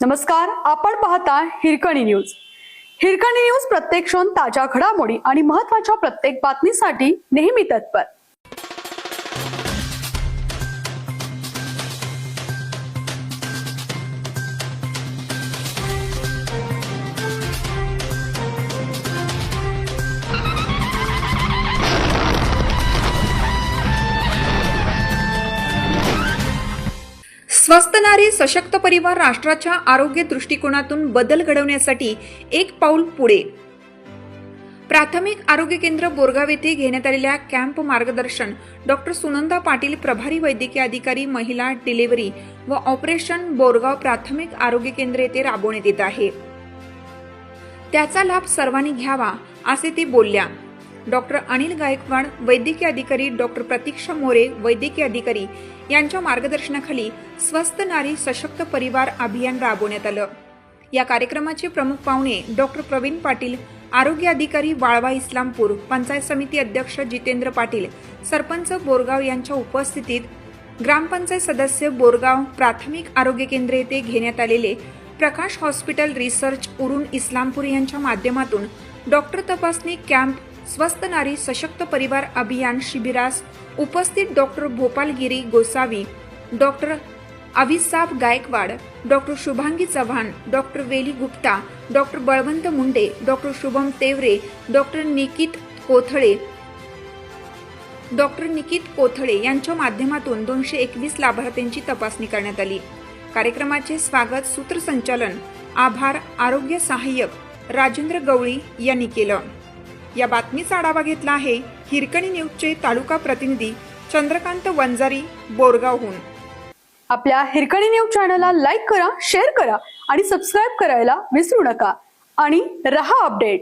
नमस्कार, आपण पाहता हिरकणी न्यूज. हिरकणी न्यूज प्रत्येक क्षण ताज्या घडामोडी आणि महत्त्वाच्या प्रत्येक बातमीसाठी नेहमी तत्पर. स्वस्थ नारी सशक्त परिवार राष्ट्राच्या आरोग्य दृष्टिकोनातून बदल घडवण्यासाठी एक पाऊल पुढे. प्राथमिक आरोग्य केंद्र बोरगाव येथे घेण्यात आलेल्या कॅम्प मार्गदर्शन डॉक्टर सुनंदा पाटील, प्रभारी वैद्यकीय अधिकारी, महिला डिलिव्हरी व ऑपरेशन, बोरगाव प्राथमिक आरोग्य केंद्र येथे राबवण्यात येत आहे. त्याचा लाभ सर्वांनी घ्यावा असे ते बोलल्या. डॉक्टर अनिल गायकवाड, वैद्यकीय अधिकारी, डॉक्टर प्रतीक्षा मोरे, वैद्यकीय अधिकारी यांच्या मार्गदर्शनाखाली स्वस्थ नारी सशक्त परिवार अभियान राबवण्यात आलं. या कार्यक्रमाचे प्रमुख पाहुणे डॉक्टर प्रवीण पाटील, आरोग्य अधिकारी, वाळवा इस्लामपूर, पंचायत समिती अध्यक्ष जितेंद्र पाटील, सरपंच बोरगाव यांच्या उपस्थितीत ग्रामपंचायत सदस्य बोरगाव प्राथमिक आरोग्य केंद्र येथे घेण्यात आलेले प्रकाश हॉस्पिटल रिसर्च उरून इस्लामपूर यांच्या माध्यमातून डॉक्टर तपासणी कॅम्प स्वस्थ नारी सशक्त परिवार अभियान शिबिरास उपस्थित doctor Bhopalgiri Gosavi, doctor Avisab Gaikwad, doctor Shubhangi Chavan, doctor Veli Gupta, doctor Balwant Munde, doctor Shubham Tevare, doctor Nikit Kothale यांच्या माध्यमातून 221 लाभार्थ्यांची तपासणी करण्यात आली. कार्यक्रमाचे स्वागत सूत्रसंचालन आभार आरोग्य सहाय्यक राजेंद्र गवळी यांनी केलं. या बातमीचा आढावा घेतला आहे हिरकणी न्यूजचे तालुका प्रतिनिधी चंद्रकांत वंजारी, बोरगावहून. आपल्या हिरकणी न्यूज चॅनलला लाईक करा, शेअर करा आणि सबस्क्राईब करायला विसरू नका आणि रहा अपडेट.